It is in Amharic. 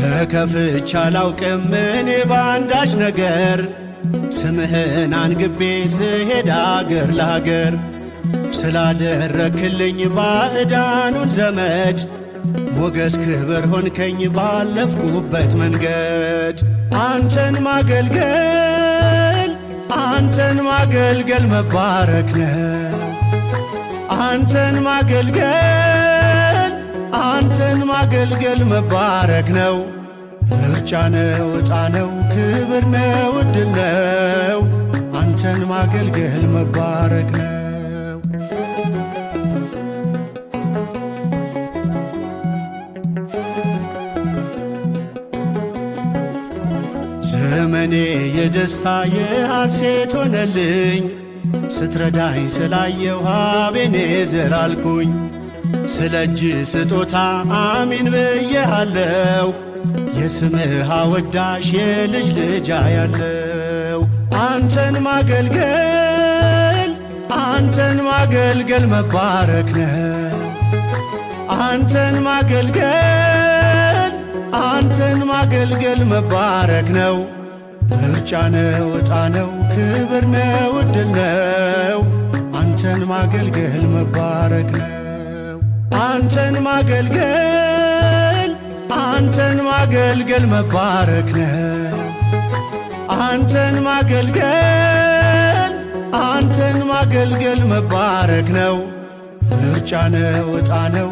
ተከፍቼ አላውቅም እኔ ባንዳች ነገር ስምህን አንግቤ ስሄድ አገር ለአገር ስላደረክልኝ ባዕዳኑን ዘመድ ሞገስ ክብር ሆንከኝ ባለፍኩበት መንገድ አንተን ማገልገል መባረክ ነው። አንተን ማገልገል መባረክ ነው። ምርጫ ነው፣ ዕጣ ነው፣ ክብር ነው፣ ዕድል ነው። አንተን ማገልገል መባረክ ነው። ዘመኔ የደስታ የሐሴት ሆነልኝ ስትረዳኝ ስላየው አቤኔዘር አልኩኝ። ስለ እጅ ስጦታ አሚን ብዬሃለው የስምህ አወዳሽ የልጅ ልጅ ያለው አንተን ማገልገል መባረክ ነው። አንተን ማገልገል መባረክ ነው። ምርጫ ነው፣ ዕጣ ነው፣ ክብር ነው፣ ዕድል ነው። አንተን ማገልገል መባረክ ነው። አንተን ማገልገል መባረክ ነው። አንተን ማገልገል መባረክ ነው። ምርጫ ነው፣ ዕጣ ነው